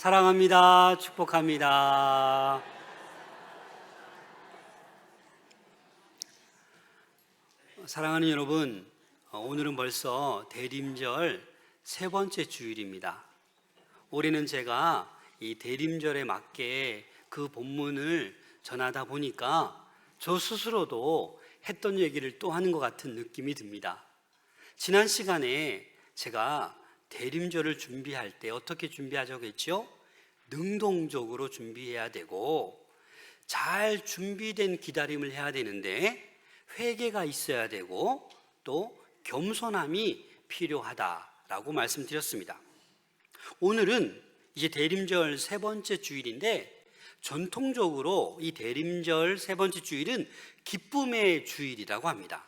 사랑합니다. 축복합니다. 사랑하는 여러분, 오늘은 벌써 대림절 세 번째 주일입니다. 올해는 제가 이 대림절에 맞게 그 본문을 전하다 보니까 저 스스로도 했던 얘기를 또 하는 것 같은 느낌이 듭니다. 지난 시간에 제가 대림절을 준비할 때 어떻게 준비하자고 했죠? 능동적으로 준비해야 되고 잘 준비된 기다림을 해야 되는데 회개가 있어야 되고 또 겸손함이 필요하다라고 말씀드렸습니다. 오늘은 이제 대림절 세 번째 주일인데 전통적으로 이 대림절 세 번째 주일은 기쁨의 주일이라고 합니다.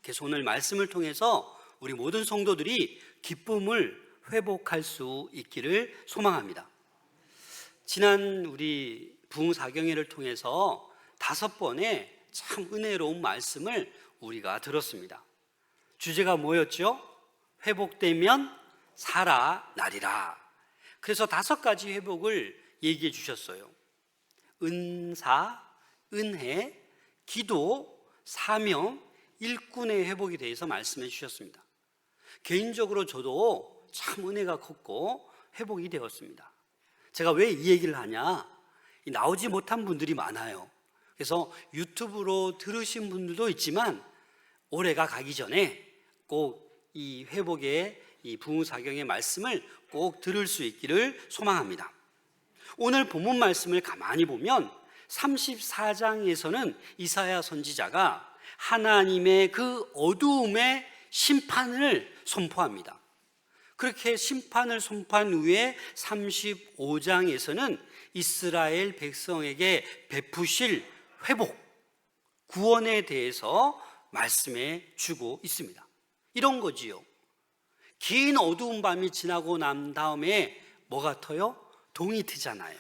그래서 오늘 말씀을 통해서 우리 모든 성도들이 기쁨을 회복할 수 있기를 소망합니다. 지난 우리 부흥사경회를 통해서 5번의 참 은혜로운 말씀을 우리가 들었습니다. 주제가 뭐였죠? 회복되면 살아나리라. 그래서 5가지 회복을 얘기해 주셨어요. 은사, 은혜, 기도, 사명, 일꾼의 회복에 대해서 말씀해 주셨습니다. 개인적으로 저도 참 은혜가 컸고 회복이 되었습니다. 제가 왜 이 얘기를 하냐? 나오지 못한 분들이 많아요. 그래서 유튜브로 들으신 분들도 있지만 올해가 가기 전에 꼭 이 회복의 이 부흥사경의 말씀을 꼭 들을 수 있기를 소망합니다. 오늘 본문 말씀을 가만히 보면 34장에서는 이사야 선지자가 하나님의 그 어두움의 심판을 선포합니다. 그렇게 심판을 선포한 후에 35장에서는 이스라엘 백성에게 베푸실 회복, 구원에 대해서 말씀해 주고 있습니다. 이런 거지요. 긴 어두운 밤이 지나고 난 다음에 뭐가 터요? 동이 트잖아요.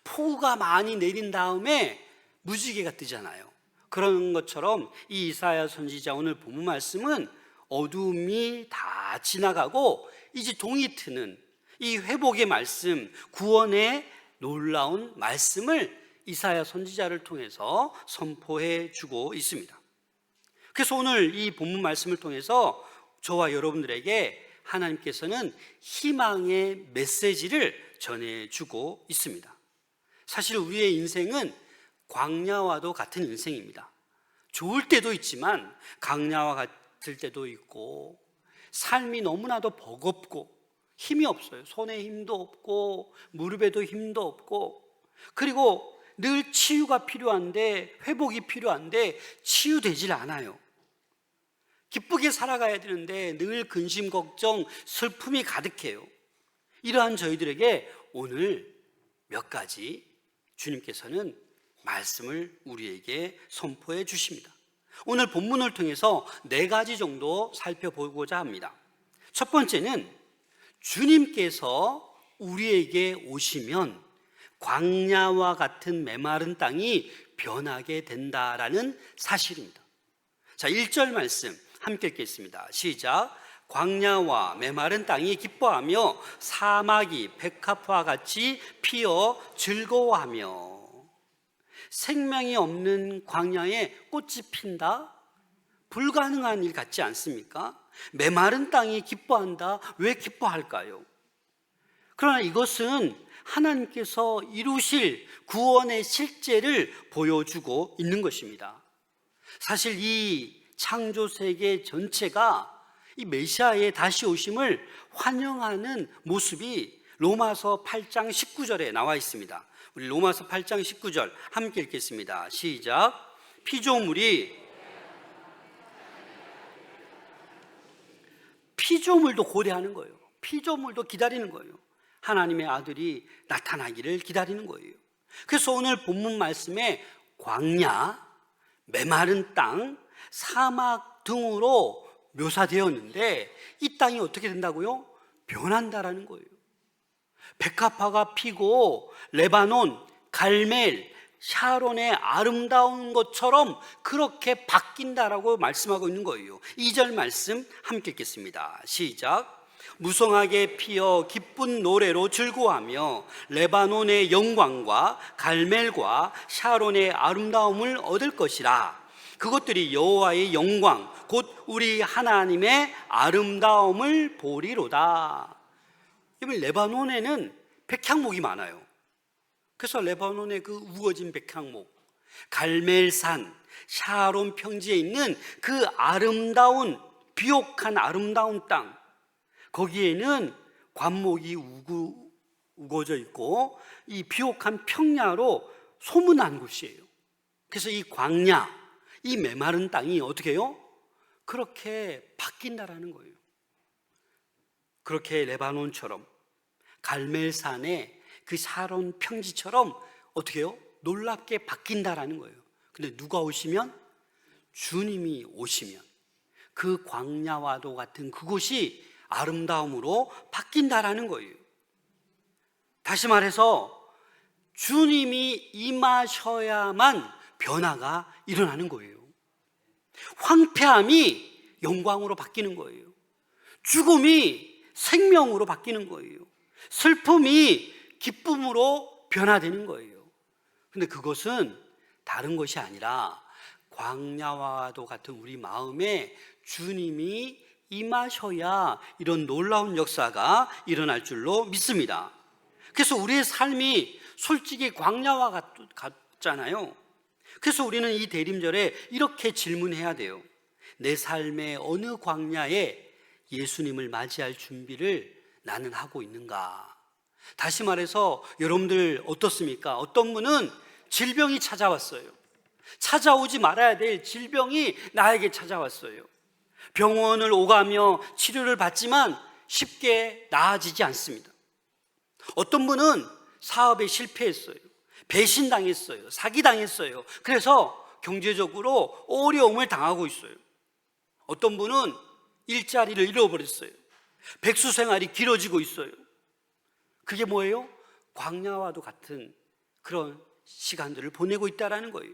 폭우가 많이 내린 다음에 무지개가 뜨잖아요. 그런 것처럼 이 이사야 선지자 오늘 본문 말씀은 어두움이 다 지나가고 이제 동이 트는 이 회복의 말씀, 구원의 놀라운 말씀을 이사야 선지자를 통해서 선포해 주고 있습니다. 그래서 오늘 이 본문 말씀을 통해서 저와 여러분들에게 하나님께서는 희망의 메시지를 전해주고 있습니다. 사실 우리의 인생은 광야와도 같은 인생입니다. 좋을 때도 있지만 강야와 같을 때도 있고 삶이 너무나도 버겁고 힘이 없어요. 손에 힘도 없고 무릎에도 힘도 없고 그리고 늘 치유가 필요한데 회복이 필요한데 치유되질 않아요. 기쁘게 살아가야 되는데 늘 근심, 걱정, 슬픔이 가득해요. 이러한 저희들에게 오늘 몇 가지 주님께서는 말씀을 우리에게 선포해 주십니다. 오늘 본문을 통해서 4가지 정도 살펴보고자 합니다. 첫 번째는 주님께서 우리에게 오시면 광야와 같은 메마른 땅이 변하게 된다라는 사실입니다. 자, 1절 말씀 함께 읽겠습니다. 시작. 광야와 메마른 땅이 기뻐하며 사막이 백합화 같이 피어 즐거워하며. 생명이 없는 광야에 꽃이 핀다? 불가능한 일 같지 않습니까? 메마른 땅이 기뻐한다? 왜 기뻐할까요? 그러나 이것은 하나님께서 이루실 구원의 실제를 보여주고 있는 것입니다. 사실 이 창조 세계 전체가 이 메시아의 다시 오심을 환영하는 모습이 로마서 8장 19절에 나와 있습니다. 우리 로마서 8장 19절 함께 읽겠습니다. 시작. 피조물도 고대하는 거예요. 피조물도 기다리는 거예요. 하나님의 아들이 나타나기를 기다리는 거예요. 그래서 오늘 본문 말씀에 광야, 메마른 땅, 사막 등으로 묘사되었는데 이 땅이 어떻게 된다고요? 변한다라는 거예요. 백합화가 피고 레바논, 갈멜, 샤론의 아름다운 것처럼 그렇게 바뀐다라고 말씀하고 있는 거예요. 2절 말씀 함께 읽겠습니다. 시작. 무성하게 피어 기쁜 노래로 즐거워하며 레바논의 영광과 갈멜과 샤론의 아름다움을 얻을 것이라. 그것들이 여호와의 영광 곧 우리 하나님의 아름다움을 보리로다. 여러분, 레바논에는 백향목이 많아요. 그래서 레바논의 그 우거진 백향목, 갈멜산, 샤론 평지에 있는 그 아름다운 비옥한 아름다운 땅, 거기에는 관목이 우거져 있고 이 비옥한 평야로 소문난 곳이에요. 그래서 이 광야, 이 메마른 땅이 어떻게 해요? 그렇게 바뀐다라는 거예요. 그렇게 레바논처럼 갈멜산의 그 샤론 평지처럼 어떻게 해요? 놀랍게 바뀐다라는 거예요. 근데 누가 오시면? 주님이 오시면 그 광야와도 같은 그곳이 아름다움으로 바뀐다라는 거예요. 다시 말해서 주님이 임하셔야만 변화가 일어나는 거예요. 황폐함이 영광으로 바뀌는 거예요. 죽음이 생명으로 바뀌는 거예요. 슬픔이 기쁨으로 변화되는 거예요. 근데 그것은 다른 것이 아니라 광야와도 같은 우리 마음에 주님이 임하셔야 이런 놀라운 역사가 일어날 줄로 믿습니다. 그래서 우리의 삶이 솔직히 광야와 같잖아요. 그래서 우리는 이 대림절에 이렇게 질문해야 돼요. 내 삶의 어느 광야에 예수님을 맞이할 준비를 나는 하고 있는가? 다시 말해서 여러분들 어떻습니까? 어떤 분은 질병이 찾아왔어요. 찾아오지 말아야 될 질병이 나에게 찾아왔어요. 병원을 오가며 치료를 받지만 쉽게 나아지지 않습니다. 어떤 분은 사업에 실패했어요. 배신당했어요. 사기당했어요. 그래서 경제적으로 어려움을 당하고 있어요. 어떤 분은 일자리를 잃어버렸어요. 백수 생활이 길어지고 있어요. 그게 뭐예요? 광야와도 같은 그런 시간들을 보내고 있다는 거예요.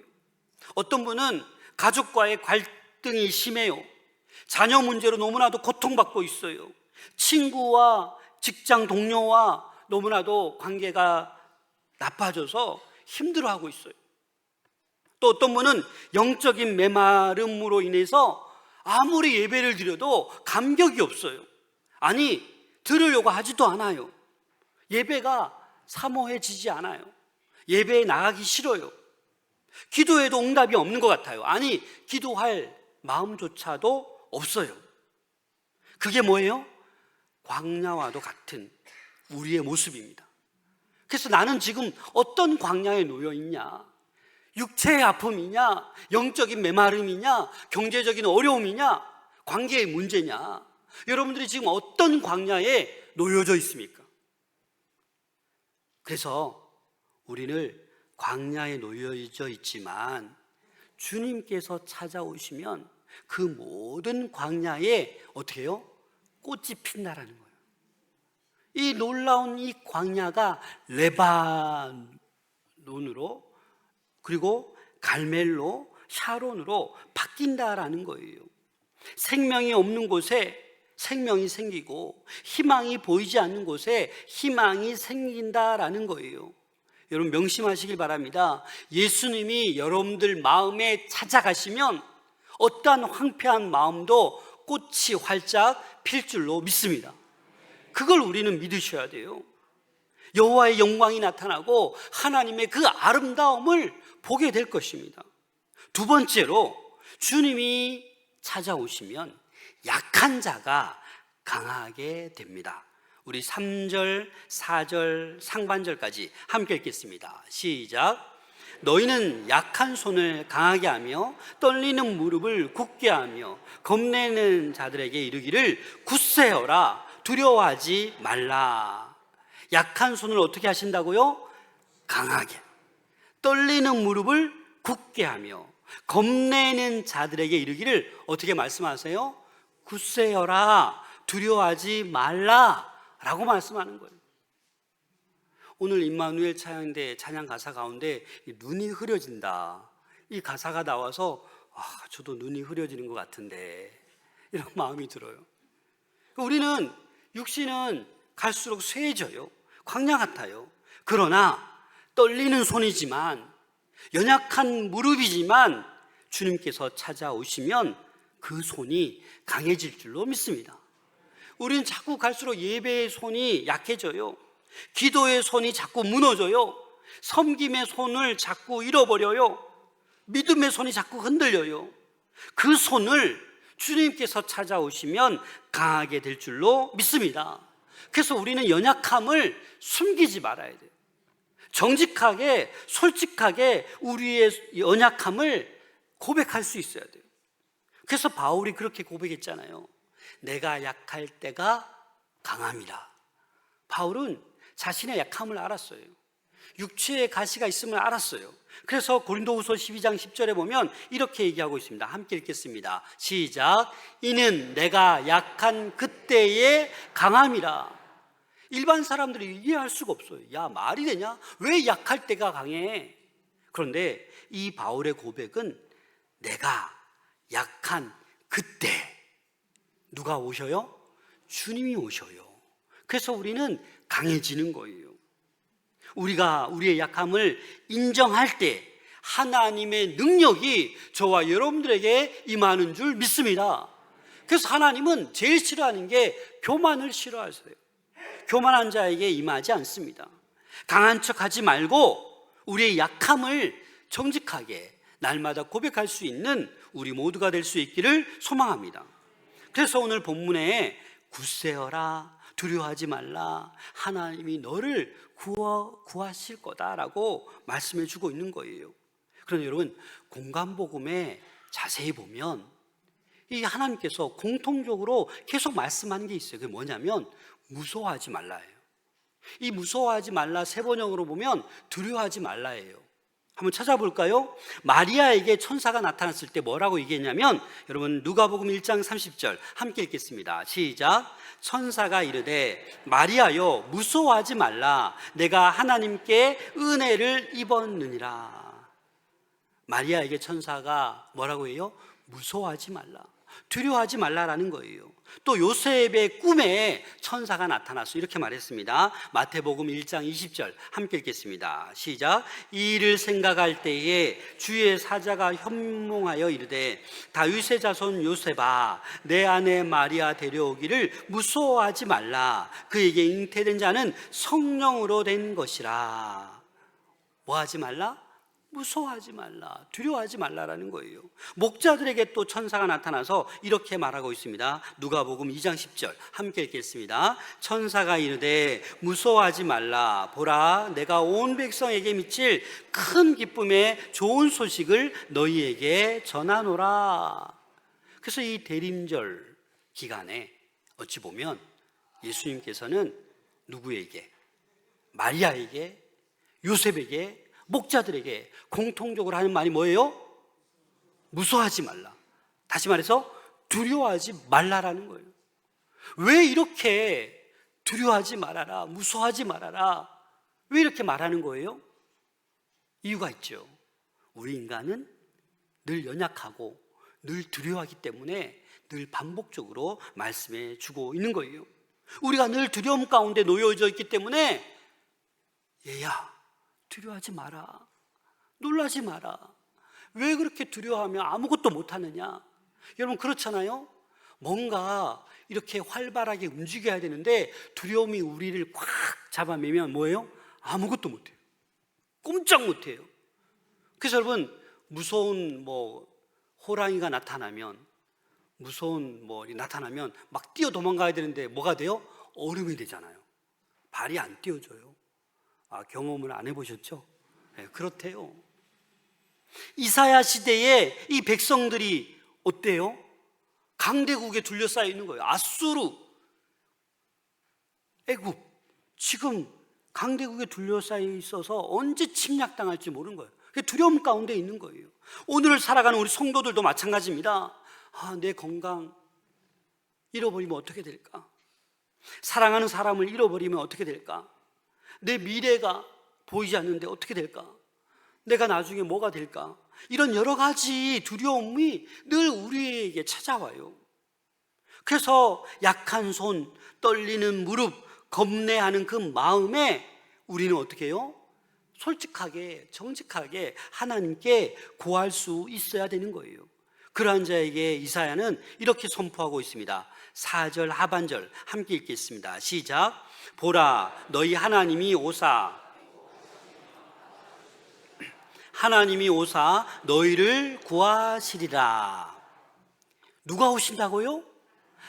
어떤 분은 가족과의 갈등이 심해요. 자녀 문제로 너무나도 고통받고 있어요. 친구와 직장 동료와 너무나도 관계가 나빠져서 힘들어하고 있어요. 또 어떤 분은 영적인 메마름으로 인해서 아무리 예배를 드려도 감격이 없어요. 아니, 들으려고 하지도 않아요. 예배가 사모해지지 않아요. 예배에 나가기 싫어요. 기도해도 응답이 없는 것 같아요. 아니, 기도할 마음조차도 없어요. 그게 뭐예요? 광야와도 같은 우리의 모습입니다. 그래서 나는 지금 어떤 광야에 놓여 있냐? 육체의 아픔이냐? 영적인 메마름이냐? 경제적인 어려움이냐? 관계의 문제냐? 여러분들이 지금 어떤 광야에 놓여져 있습니까? 그래서 우리는 광야에 놓여져 있지만 주님께서 찾아오시면 그 모든 광야에 어떻게 해요? 꽃이 핀다라는 거예요. 이 놀라운 이 광야가 레바논으로 그리고 갈멜로 샤론으로 바뀐다라는 거예요. 생명이 없는 곳에 생명이 생기고 희망이 보이지 않는 곳에 희망이 생긴다라는 거예요. 여러분 명심하시길 바랍니다. 예수님이 여러분들 마음에 찾아가시면 어떠한 황폐한 마음도 꽃이 활짝 필 줄로 믿습니다. 그걸 우리는 믿으셔야 돼요. 여호와의 영광이 나타나고 하나님의 그 아름다움을 보게 될 것입니다. 두 번째로 주님이 찾아오시면 약한 자가 강하게 됩니다. 우리 3절, 4절, 상반절까지 함께 읽겠습니다. 시작. 너희는 약한 손을 강하게 하며 떨리는 무릎을 굳게 하며 겁내는 자들에게 이르기를 굳세어라, 두려워하지 말라. 약한 손을 어떻게 하신다고요? 강하게. 떨리는 무릎을 굳게 하며 겁내는 자들에게 이르기를 어떻게 말씀하세요? 굳세어라, 두려워하지 말라 라고 말씀하는 거예요. 오늘 임마누엘 찬양대 찬양 가사 가운데 눈이 흐려진다, 이 가사가 나와서 저도 눈이 흐려지는 것 같은데 이런 마음이 들어요. 우리는 육신은 갈수록 쇠해져요. 광야 같아요. 그러나 떨리는 손이지만, 연약한 무릎이지만 주님께서 찾아오시면 그 손이 강해질 줄로 믿습니다. 우리는 자꾸 갈수록 예배의 손이 약해져요. 기도의 손이 자꾸 무너져요. 섬김의 손을 자꾸 잃어버려요. 믿음의 손이 자꾸 흔들려요. 그 손을 주님께서 찾아오시면 강하게 될 줄로 믿습니다. 그래서 우리는 연약함을 숨기지 말아야 돼요. 정직하게, 솔직하게 우리의 연약함을 고백할 수 있어야 돼요. 그래서 바울이 그렇게 고백했잖아요. 내가 약할 때가 강함이라. 바울은 자신의 약함을 알았어요. 육체의 가시가 있음을 알았어요. 그래서 고린도후서 12장 10절에 보면 이렇게 얘기하고 있습니다. 함께 읽겠습니다. 시작. 이는 내가 약한 그때의 강함이라. 일반 사람들이 이해할 수가 없어요. 야, 말이 되냐? 왜 약할 때가 강해? 그런데 이 바울의 고백은 내가 약한 그때 누가 오셔요? 주님이 오셔요. 그래서 우리는 강해지는 거예요. 우리가 우리의 약함을 인정할 때 하나님의 능력이 저와 여러분들에게 임하는 줄 믿습니다. 그래서 하나님은 제일 싫어하는 게 교만을 싫어하세요. 교만한 자에게 임하지 않습니다. 강한 척하지 말고 우리의 약함을 정직하게 날마다 고백할 수 있는 우리 모두가 될 수 있기를 소망합니다. 그래서 오늘 본문에 굳세어라, 두려워하지 말라, 하나님이 너를 구하실 거다라고 말씀해 주고 있는 거예요. 그런데 여러분, 공간복음에 자세히 보면 이 하나님께서 공통적으로 계속 말씀하는 게 있어요. 그게 뭐냐면 무서워하지 말라예요. 이 무서워하지 말라 세 번역으로 보면 두려워하지 말라예요. 한번 찾아볼까요? 마리아에게 천사가 나타났을 때 뭐라고 얘기했냐면, 여러분 누가복음 1장 30절 함께 읽겠습니다. 시작. 천사가 이르되 마리아여 무서워하지 말라, 내가 하나님께 은혜를 입었느니라. 마리아에게 천사가 뭐라고 해요? 무서워하지 말라, 두려워하지 말라라는 거예요. 또 요셉의 꿈에 천사가 나타나서 이렇게 말했습니다. 마태복음 1장 20절 함께 읽겠습니다. 시작. 이 일을 생각할 때에 주의 사자가 현몽하여 이르되 다윗의 자손 요셉아, 내 아내 마리아 데려오기를 무서워하지 말라, 그에게 잉태된 자는 성령으로 된 것이라. 뭐 하지 말라? 무서워하지 말라, 두려워하지 말라라는 거예요. 목자들에게 또 천사가 나타나서 이렇게 말하고 있습니다. 누가복음 2장 10절 함께 읽겠습니다. 천사가 이르되 무서워하지 말라, 보라 내가 온 백성에게 미칠 큰 기쁨의 좋은 소식을 너희에게 전하노라. 그래서 이 대림절 기간에 어찌 보면 예수님께서는 누구에게? 마리아에게, 요셉에게, 목자들에게 공통적으로 하는 말이 뭐예요? 무서워하지 말라. 다시 말해서 두려워하지 말라라는 거예요. 왜 이렇게 두려워하지 말아라, 무서워하지 말아라, 왜 이렇게 말하는 거예요? 이유가 있죠. 우리 인간은 늘 연약하고 늘 두려워하기 때문에 늘 반복적으로 말씀해 주고 있는 거예요. 우리가 늘 두려움 가운데 놓여져 있기 때문에 얘야 두려워하지 마라, 놀라지 마라. 왜 그렇게 두려워하면 아무것도 못하느냐? 여러분 그렇잖아요. 뭔가 이렇게 활발하게 움직여야 되는데 두려움이 우리를 꽉 잡아매면 뭐예요? 아무것도 못해요. 꼼짝 못해요. 그래서 여러분 무서운 호랑이가 나타나면, 나타나면 막 뛰어 도망가야 되는데 뭐가 돼요? 얼음이 되잖아요. 발이 안 띄어져요. 경험을 안 해보셨죠? 네, 그렇대요. 이사야 시대에 이 백성들이 어때요? 강대국에 둘러싸여 있는 거예요. 아수르, 애굽, 지금 강대국에 둘러싸여 있어서 언제 침략당할지 모르는 거예요. 두려움 가운데 있는 거예요. 오늘 살아가는 우리 성도들도 마찬가지입니다. 내 건강 잃어버리면 어떻게 될까? 사랑하는 사람을 잃어버리면 어떻게 될까? 내 미래가 보이지 않는데 어떻게 될까? 내가 나중에 뭐가 될까? 이런 여러 가지 두려움이 늘 우리에게 찾아와요. 그래서 약한 손, 떨리는 무릎, 겁내하는 그 마음에 우리는 어떻게 해요? 솔직하게, 정직하게 하나님께 구할 수 있어야 되는 거예요. 그러한 자에게 이사야는 이렇게 선포하고 있습니다. 4절 하반절 함께 읽겠습니다. 시작. 보라, 너희 하나님이 오사 너희를 구하시리라. 누가 오신다고요?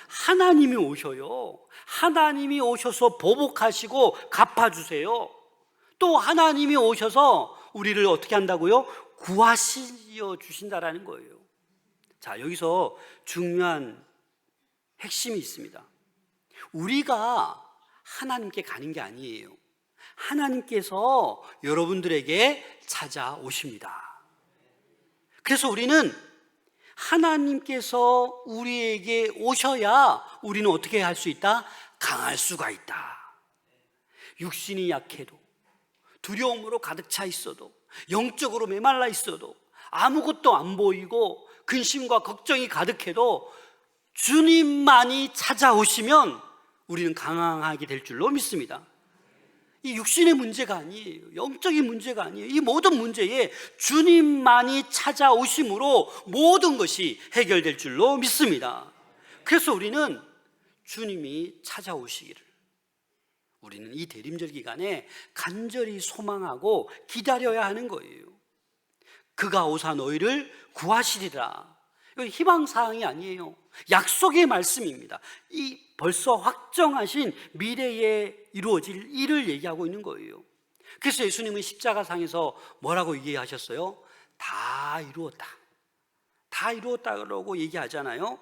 하나님이 오셔요. 하나님이 오셔서 보복하시고 갚아주세요. 또 하나님이 오셔서 우리를 어떻게 한다고요? 구하시어 주신다라는 거예요. 자, 여기서 중요한 핵심이 있습니다. 우리가 하나님께 가는 게 아니에요. 하나님께서 여러분들에게 찾아오십니다. 그래서 우리는 하나님께서 우리에게 오셔야 우리는 어떻게 할 수 있다? 강할 수가 있다. 육신이 약해도, 두려움으로 가득 차 있어도, 영적으로 메말라 있어도, 아무것도 안 보이고 근심과 걱정이 가득해도 주님만이 찾아오시면 우리는 강하게 될 줄로 믿습니다. 이 육신의 문제가 아니에요. 영적인 문제가 아니에요. 이 모든 문제에 주님만이 찾아오심으로 모든 것이 해결될 줄로 믿습니다. 그래서 우리는 주님이 찾아오시기를, 우리는 이 대림절 기간에 간절히 소망하고 기다려야 하는 거예요. 그가 오사 너희를 구하시리라. 이건 희망사항이 아니에요. 약속의 말씀입니다. 이 벌써 확정하신 미래에 이루어질 일을 얘기하고 있는 거예요. 그래서 예수님은 십자가상에서 뭐라고 얘기하셨어요? 다 이루었다. 다 이루었다고 얘기하잖아요.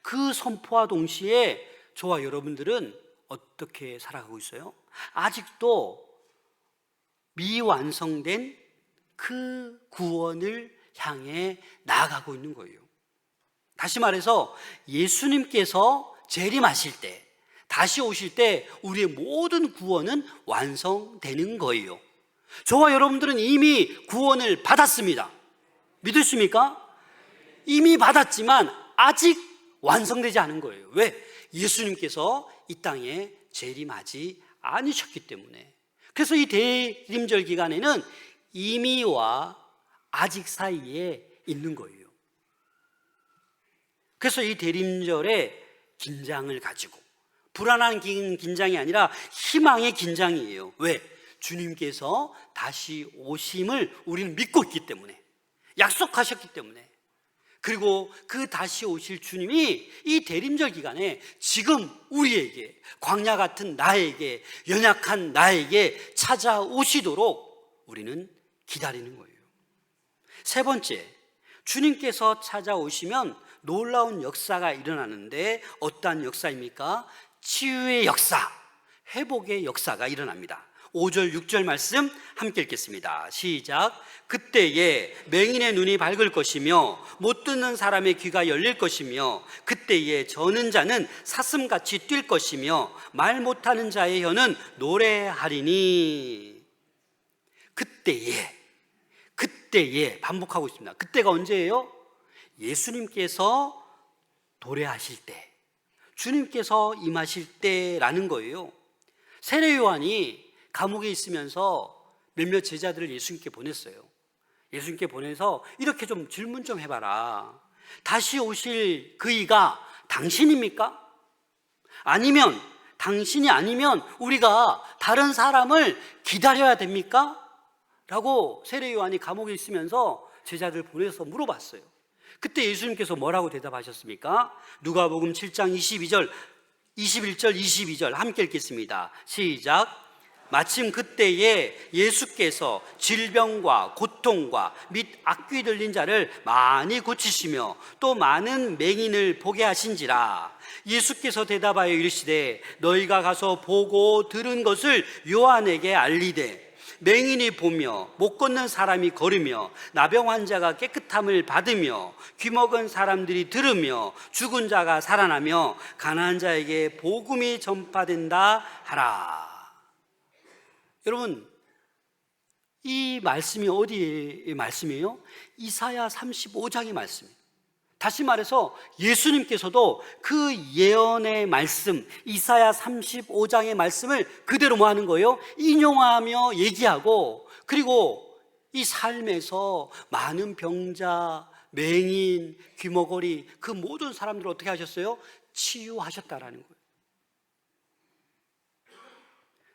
그 선포와 동시에 저와 여러분들은 어떻게 살아가고 있어요? 아직도 미완성된 그 구원을 향해 나아가고 있는 거예요. 다시 말해서 예수님께서 재림하실 때, 다시 오실 때 우리의 모든 구원은 완성되는 거예요. 저와 여러분들은 이미 구원을 받았습니다. 믿으십니까? 이미 받았지만 아직 완성되지 않은 거예요. 왜? 예수님께서 이 땅에 재림하지 않으셨기 때문에. 그래서 이 대림절 기간에는 이미와 아직 사이에 있는 거예요. 그래서 이 대림절에 긴장을 가지고, 불안한 긴장이 아니라 희망의 긴장이에요. 왜? 주님께서 다시 오심을 우리는 믿고 있기 때문에, 약속하셨기 때문에. 그리고 그 다시 오실 주님이 이 대림절 기간에 지금 우리에게, 광야 같은 나에게, 연약한 나에게 찾아오시도록 우리는 기다리는 거예요. 세 번째, 주님께서 찾아오시면 놀라운 역사가 일어나는데 어떠한 역사입니까? 치유의 역사, 회복의 역사가 일어납니다. 5절 6절 말씀 함께 읽겠습니다. 시작. 그때에 맹인의 눈이 밝을 것이며 못 듣는 사람의 귀가 열릴 것이며 그때에 저는 자는 사슴같이 뛸 것이며 말 못하는 자의 혀는 노래하리니. 그때에 반복하고 있습니다. 그때가 언제예요? 예수님께서 도래하실 때, 주님께서 임하실 때라는 거예요. 세례 요한이 감옥에 있으면서 몇몇 제자들을 예수님께 보냈어요. 예수님께 보내서 이렇게 좀 질문 좀 해봐라. 다시 오실 그이가 당신입니까? 아니면 당신이 아니면 우리가 다른 사람을 기다려야 됩니까? 라고 세례 요한이 감옥에 있으면서 제자들 보내서 물어봤어요. 그때 예수님께서 뭐라고 대답하셨습니까? 누가복음 7장 21절 22절 함께 읽겠습니다. 시작. 마침 그때에 예수께서 질병과 고통과 및 악귀 들린 자를 많이 고치시며 또 많은 맹인을 보게 하신지라. 예수께서 대답하여 이르시되 너희가 가서 보고 들은 것을 요한에게 알리되 맹인이 보며 못 걷는 사람이 걸으며 나병 환자가 깨끗함을 받으며 귀먹은 사람들이 들으며 죽은 자가 살아나며 가난한 자에게 복음이 전파된다 하라. 여러분, 이 말씀이 어디의 말씀이에요? 이사야 35장의 말씀이에요. 다시 말해서 예수님께서도 그 예언의 말씀, 이사야 35장의 말씀을 그대로 뭐 하는 거예요? 인용하며 얘기하고, 그리고 이 삶에서 많은 병자, 맹인, 귀머거리, 그 모든 사람들을 어떻게 하셨어요? 치유하셨다라는 거예요.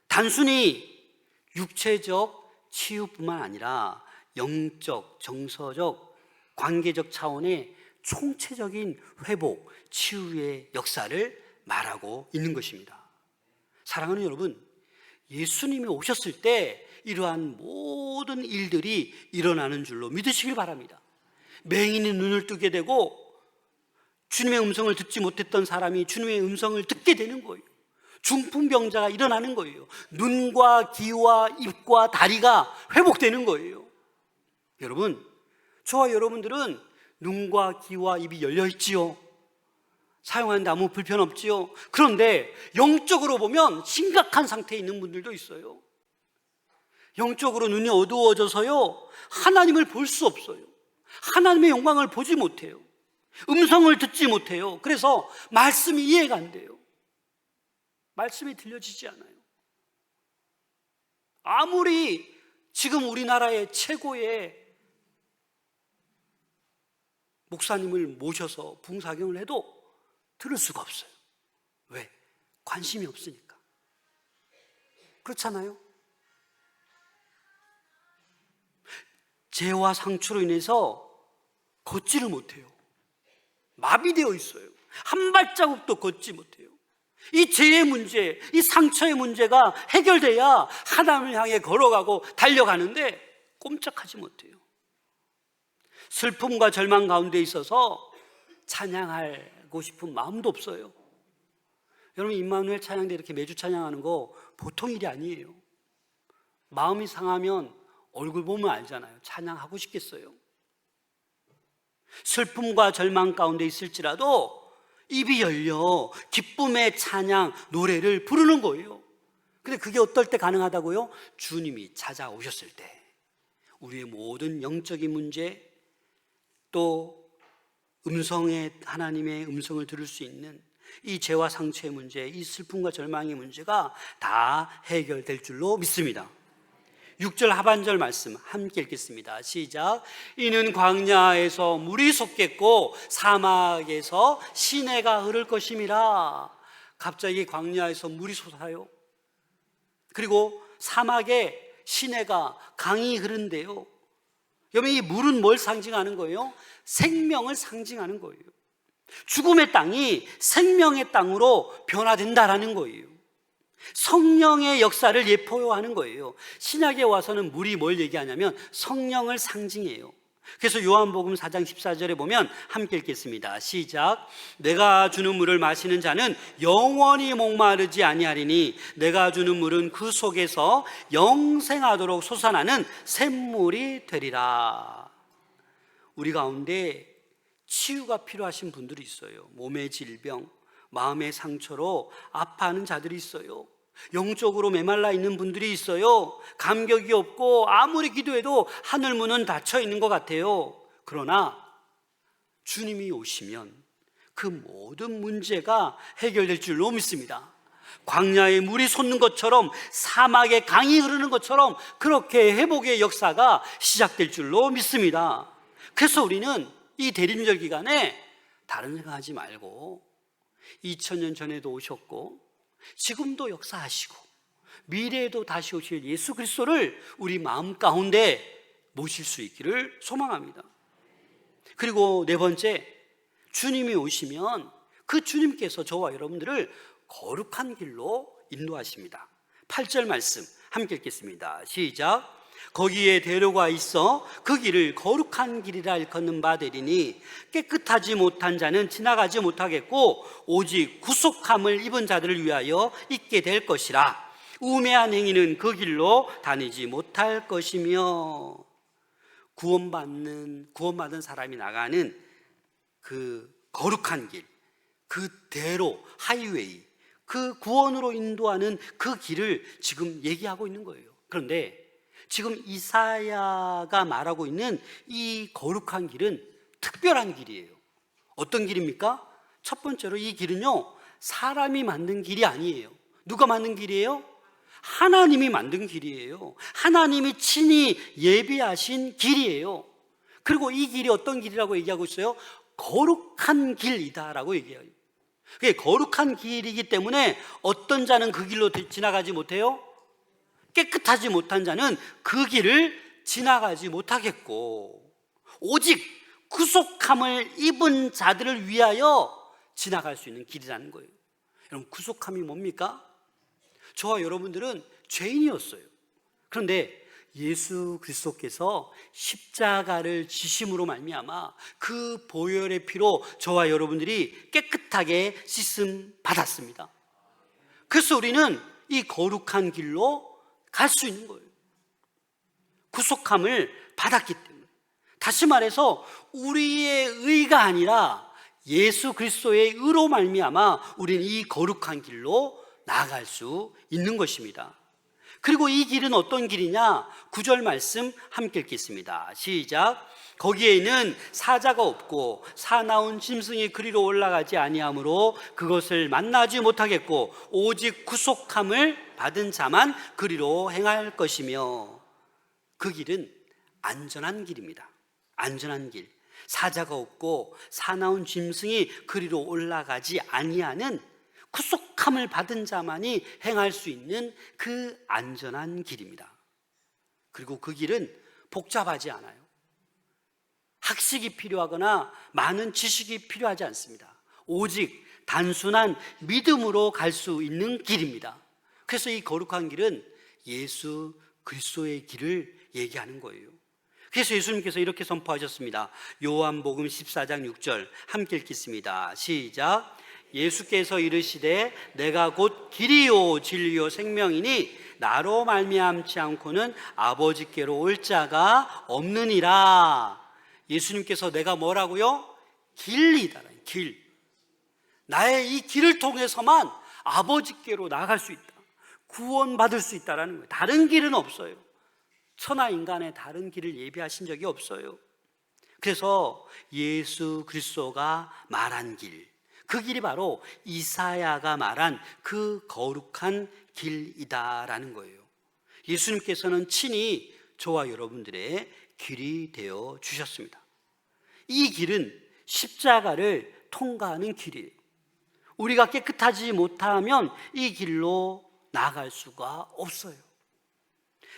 단순히 육체적 치유뿐만 아니라 영적, 정서적, 관계적 차원의 총체적인 회복, 치유의 역사를 말하고 있는 것입니다. 사랑하는 여러분, 예수님이 오셨을 때 이러한 모든 일들이 일어나는 줄로 믿으시길 바랍니다. 맹인이 눈을 뜨게 되고 주님의 음성을 듣지 못했던 사람이 주님의 음성을 듣게 되는 거예요. 중풍병자가 일어나는 거예요. 눈과 귀와 입과 다리가 회복되는 거예요. 여러분, 저와 여러분들은 눈과 귀와 입이 열려 있지요. 사용하는데 아무 불편 없지요. 그런데 영적으로 보면 심각한 상태에 있는 분들도 있어요. 영적으로 눈이 어두워져서요, 하나님을 볼 수 없어요. 하나님의 영광을 보지 못해요. 음성을 듣지 못해요. 그래서 말씀이 이해가 안 돼요. 말씀이 들려지지 않아요. 아무리 지금 우리나라의 최고의 목사님을 모셔서 부흥사경을 해도 들을 수가 없어요. 왜? 관심이 없으니까. 그렇잖아요? 재와 상처로 인해서 걷지를 못해요. 마비되어 있어요. 한 발자국도 걷지 못해요. 이 죄의 문제, 이 상처의 문제가 해결돼야 하나님을 향해 걸어가고 달려가는데 꼼짝하지 못해요. 슬픔과 절망 가운데 있어서 찬양하고 싶은 마음도 없어요. 여러분, 임마누엘 찬양대 이렇게 매주 찬양하는 거 보통 일이 아니에요. 마음이 상하면 얼굴 보면 알잖아요. 찬양하고 싶겠어요. 슬픔과 절망 가운데 있을지라도 입이 열려 기쁨의 찬양, 노래를 부르는 거예요. 근데 그게 어떨 때 가능하다고요? 주님이 찾아오셨을 때. 우리의 모든 영적인 문제, 또 하나님의 음성을 들을 수 있는 이 죄와 상처의 문제, 이 슬픔과 절망의 문제가 다 해결될 줄로 믿습니다. 6절 하반절 말씀 함께 읽겠습니다. 시작. 이는 광야에서 물이 솟겠고 사막에서 시내가 흐를 것임이라. 갑자기 광야에서 물이 솟아요. 그리고 사막에 시내가 강이 흐른대요. 여러분, 이 물은 뭘 상징하는 거예요? 생명을 상징하는 거예요. 죽음의 땅이 생명의 땅으로 변화된다라는 거예요. 성령의 역사를 예표하는 거예요. 신약에 와서는 물이 뭘 얘기하냐면 성령을 상징해요. 그래서 요한복음 4장 14절에 보면 함께 읽겠습니다. 시작. 내가 주는 물을 마시는 자는 영원히 목마르지 아니하리니 내가 주는 물은 그 속에서 영생하도록 솟아나는 샘물이 되리라. 우리 가운데 치유가 필요하신 분들이 있어요. 몸의 질병, 마음의 상처로 아파하는 자들이 있어요. 영적으로 메말라 있는 분들이 있어요. 감격이 없고 아무리 기도해도 하늘문은 닫혀 있는 것 같아요. 그러나 주님이 오시면 그 모든 문제가 해결될 줄로 믿습니다. 광야에 물이 솟는 것처럼, 사막에 강이 흐르는 것처럼 그렇게 회복의 역사가 시작될 줄로 믿습니다. 그래서 우리는 이 대림절 기간에 다른 생각하지 말고 2000년 전에도 오셨고 지금도 역사하시고 미래에도 다시 오실 예수 그리스도를 우리 마음 가운데 모실 수 있기를 소망합니다. 그리고 네 번째, 주님이 오시면 그 주님께서 저와 여러분들을 거룩한 길로 인도하십니다. 8절 말씀 함께 읽겠습니다. 시작. 거기에 대로가 있어 그 길을 거룩한 길이라 일컫는 바 되리니 깨끗하지 못한 자는 지나가지 못하겠고 오직 구속함을 입은 자들을 위하여 있게 될 것이라. 우매한 행위는 그 길로 다니지 못할 것이며. 구원받은 사람이 나가는 그 거룩한 길, 그 대로, 하이웨이, 그 구원으로 인도하는 그 길을 지금 얘기하고 있는 거예요. 그런데 지금 이사야가 말하고 있는 이 거룩한 길은 특별한 길이에요. 어떤 길입니까? 첫 번째로 이 길은요, 사람이 만든 길이 아니에요. 누가 만든 길이에요? 하나님이 만든 길이에요. 하나님이 친히 예비하신 길이에요. 그리고 이 길이 어떤 길이라고 얘기하고 있어요? 거룩한 길이다라고 얘기해요. 그게 거룩한 길이기 때문에 어떤 자는 그 길로 지나가지 못해요? 깨끗하지 못한 자는 그 길을 지나가지 못하겠고, 오직 구속함을 입은 자들을 위하여 지나갈 수 있는 길이라는 거예요. 여러분, 구속함이 뭡니까? 저와 여러분들은 죄인이었어요. 그런데 예수 그리스도께서 십자가를 지심으로 말미암아 그 보혈의 피로 저와 여러분들이 깨끗하게 씻음 받았습니다. 그래서 우리는 이 거룩한 길로 갈 수 있는 거예요. 구속함을 받았기 때문에. 다시 말해서 우리의 의가 아니라 예수 그리스도의 의로 말미암아 우리는 이 거룩한 길로 나아갈 수 있는 것입니다. 그리고 이 길은 어떤 길이냐? 9절 말씀 함께 읽겠습니다. 시작. 거기에는 사자가 없고 사나운 짐승이 그리로 올라가지 아니하므로 그것을 만나지 못하겠고 오직 구속함을 받은 자만 그리로 행할 것이며, 그 길은 안전한 길입니다. 안전한 길. 사자가 없고 사나운 짐승이 그리로 올라가지 아니하는 구속함을 받은 자만이 행할 수 있는 그 안전한 길입니다. 그리고 그 길은 복잡하지 않아요. 학식이 필요하거나 많은 지식이 필요하지 않습니다. 오직 단순한 믿음으로 갈 수 있는 길입니다. 그래서 이 거룩한 길은 예수 그리스도의 길을 얘기하는 거예요. 그래서 예수님께서 이렇게 선포하셨습니다. 요한복음 14장 6절 함께 읽겠습니다. 시작. 예수께서 이르시되 내가 곧 길이요 진리요 생명이니 나로 말미암지 않고는 아버지께로 올 자가 없느니라. 예수님께서 내가 뭐라고요? 길이다. 길. 나의 이 길을 통해서만 아버지께로 나아갈 수 있다. 구원받을 수 있다라는 거예요. 다른 길은 없어요. 천하 인간의 다른 길을 예비하신 적이 없어요. 그래서 예수 그리스도가 말한 길, 그 길이 바로 이사야가 말한 그 거룩한 길이다라는 거예요. 예수님께서는 친히 저와 여러분들의 길이 되어 주셨습니다. 이 길은 십자가를 통과하는 길이에요. 우리가 깨끗하지 못하면 이 길로 나아갈 수가 없어요.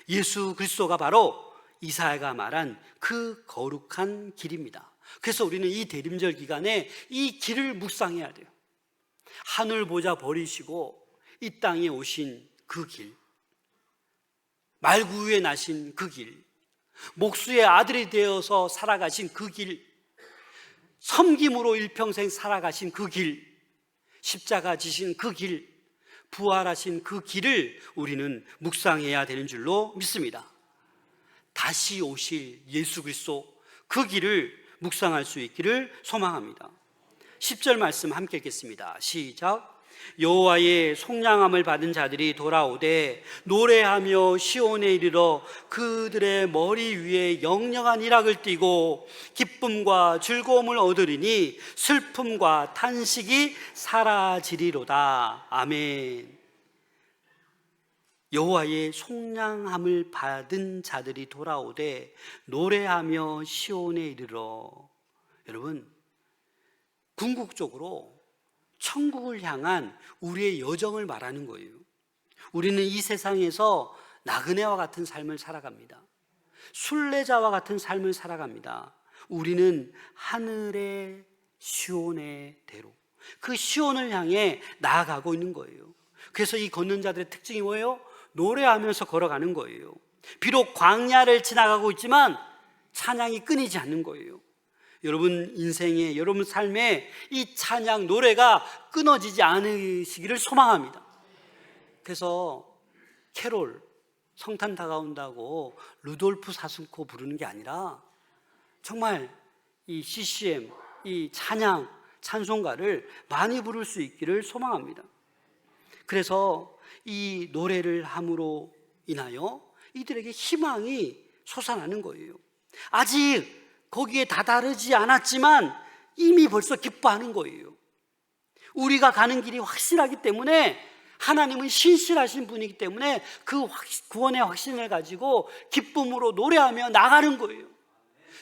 예수 그리스도가 바로 이사야가 말한 그 거룩한 길입니다. 그래서 우리는 이 대림절 기간에 이 길을 묵상해야 돼요. 하늘 보자 버리시고 이 땅에 오신 그 길, 말구유에 나신 그 길, 목수의 아들이 되어서 살아가신 그 길, 섬김으로 일평생 살아가신 그 길, 십자가 지신 그 길, 부활하신 그 길을 우리는 묵상해야 되는 줄로 믿습니다. 다시 오실 예수 그리스도, 그 길을 묵상할 수 있기를 소망합니다. 10절 말씀 함께 읽겠습니다. 시작. 여호와의 속량함을 받은 자들이 돌아오되 노래하며 시온에 이르러 그들의 머리 위에 영영한 일락을 띠고 기쁨과 즐거움을 얻으리니 슬픔과 탄식이 사라지리로다. 아멘. 여호와의 속량함을 받은 자들이 돌아오되 노래하며 시온에 이르러. 여러분, 궁극적으로 천국을 향한 우리의 여정을 말하는 거예요. 우리는 이 세상에서 나그네와 같은 삶을 살아갑니다. 순례자와 같은 삶을 살아갑니다. 우리는 하늘의 시온의 대로, 그 시온을 향해 나아가고 있는 거예요. 그래서 이 걷는 자들의 특징이 뭐예요? 노래하면서 걸어가는 거예요. 비록 광야를 지나가고 있지만 찬양이 끊이지 않는 거예요. 여러분 인생에, 여러분 삶에 이 찬양 노래가 끊어지지 않으시기를 소망합니다. 그래서 캐롤, 성탄 다가온다고 루돌프 사슴코 부르는 게 아니라 정말 이 CCM, 이 찬양, 찬송가를 많이 부를 수 있기를 소망합니다. 그래서 이 노래를 함으로 인하여 이들에게 희망이 솟아나는 거예요. 아직 거기에 다다르지 않았지만 이미 벌써 기뻐하는 거예요. 우리가 가는 길이 확실하기 때문에, 하나님은 신실하신 분이기 때문에 그 구원의 확신을 가지고 기쁨으로 노래하며 나가는 거예요.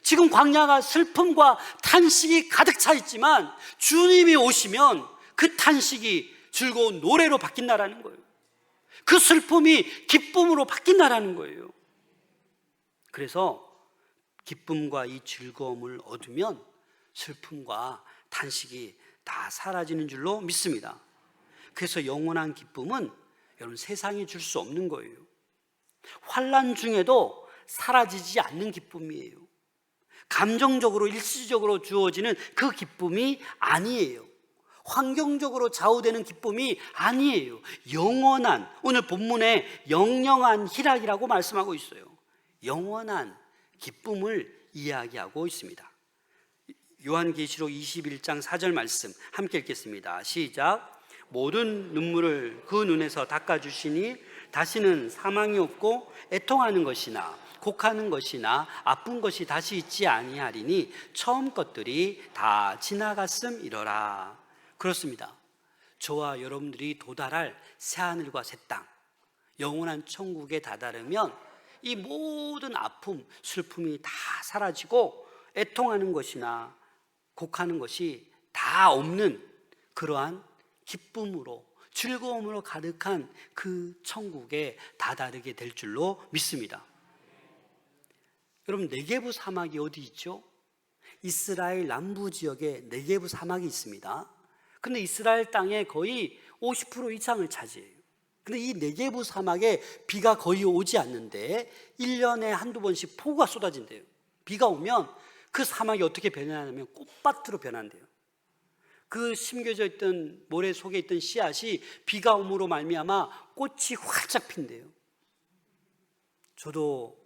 지금 광야가 슬픔과 탄식이 가득 차 있지만 주님이 오시면 그 탄식이 즐거운 노래로 바뀐다라는 거예요. 그 슬픔이 기쁨으로 바뀐다라는 거예요. 그래서 기쁨과 이 즐거움을 얻으면 슬픔과 탄식이 다 사라지는 줄로 믿습니다. 그래서 영원한 기쁨은 여러분 세상이 줄 수 없는 거예요. 환난 중에도 사라지지 않는 기쁨이에요. 감정적으로 일시적으로 주어지는 그 기쁨이 아니에요. 환경적으로 좌우되는 기쁨이 아니에요. 영원한, 오늘 본문에 영영한 희락이라고 말씀하고 있어요. 영원한 기쁨을 이야기하고 있습니다. 요한계시록 21장 4절 말씀 함께 읽겠습니다. 시작. 모든 눈물을 그 눈에서 닦아주시니 다시는 사망이 없고 애통하는 것이나 곡하는 것이나 아픈 것이 다시 있지 아니하리니 처음 것들이 다 지나갔음이러라. 그렇습니다. 저와 여러분들이 도달할 새하늘과 새 땅, 영원한 천국에 다다르면 이 모든 아픔, 슬픔이 다 사라지고 애통하는 것이나 곡하는 것이 다 없는 그러한 기쁨으로, 즐거움으로 가득한 그 천국에 다다르게 될 줄로 믿습니다. 여러분, 네게부 사막이 어디 있죠? 이스라엘 남부 지역에 네게부 사막이 있습니다. 근데 이스라엘 땅의 거의 50% 이상을 차지해요. 근데 이 네게부 사막에 비가 거의 오지 않는데 1년에 한두 번씩 폭우가 쏟아진대요. 비가 오면 그 사막이 어떻게 변하냐면 꽃밭으로 변한대요. 그 심겨져 있던 모래 속에 있던 씨앗이 비가 오므로 말미암아 꽃이 활짝 핀대요. 저도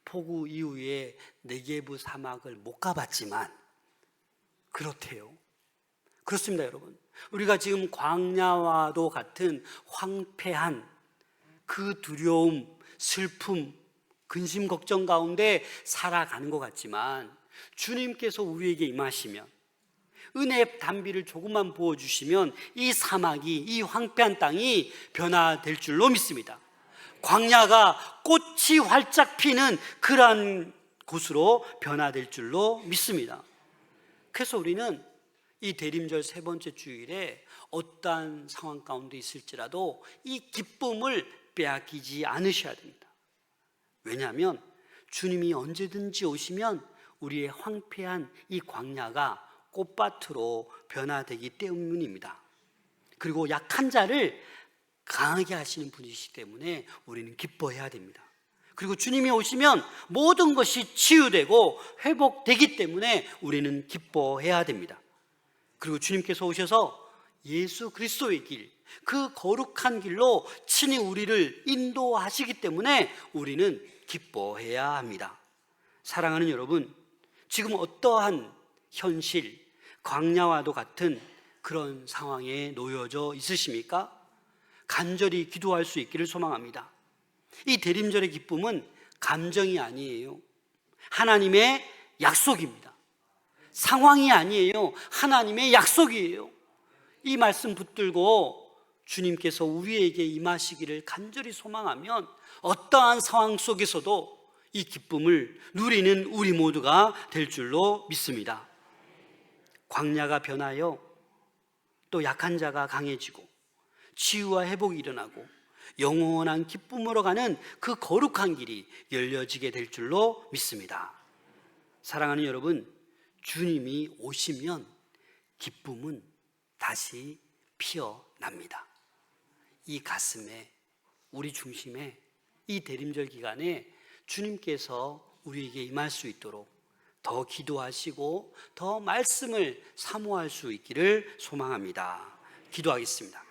폭우 이후에 네게부 사막을 못 가봤지만 그렇대요. 그렇습니다, 여러분. 우리가 지금 광야와도 같은 황폐한 그 두려움, 슬픔, 근심, 걱정 가운데 살아가는 것 같지만 주님께서 우리에게 임하시면, 은혜의 단비를 조금만 부어주시면 이 사막이, 이 황폐한 땅이 변화될 줄로 믿습니다. 광야가 꽃이 활짝 피는 그러한 곳으로 변화될 줄로 믿습니다. 그래서 우리는 이 대림절 세 번째 주일에 어떠한 상황 가운데 있을지라도 이 기쁨을 빼앗기지 않으셔야 됩니다. 왜냐하면 주님이 언제든지 오시면 우리의 황폐한 이 광야가 꽃밭으로 변화되기 때문입니다. 그리고 약한 자를 강하게 하시는 분이시기 때문에 우리는 기뻐해야 됩니다. 그리고 주님이 오시면 모든 것이 치유되고 회복되기 때문에 우리는 기뻐해야 됩니다. 그리고 주님께서 오셔서 예수 그리스도의 길, 그 거룩한 길로 친히 우리를 인도하시기 때문에 우리는 기뻐해야 합니다. 사랑하는 여러분, 지금 어떠한 현실, 광야와도 같은 그런 상황에 놓여져 있으십니까? 간절히 기도할 수 있기를 소망합니다. 이 대림절의 기쁨은 감정이 아니에요. 하나님의 약속입니다. 상황이 아니에요. 하나님의 약속이에요. 이 말씀 붙들고 주님께서 우리에게 임하시기를 간절히 소망하면 어떠한 상황 속에서도 이 기쁨을 누리는 우리 모두가 될 줄로 믿습니다. 광야가 변하여 또 약한 자가 강해지고 치유와 회복이 일어나고 영원한 기쁨으로 가는 그 거룩한 길이 열려지게 될 줄로 믿습니다. 사랑하는 여러분, 주님이 오시면 기쁨은 다시 피어납니다. 이 가슴에, 우리 중심에 이 대림절 기간에 주님께서 우리에게 임할 수 있도록 더 기도하시고 더 말씀을 사모할 수 있기를 소망합니다. 기도하겠습니다.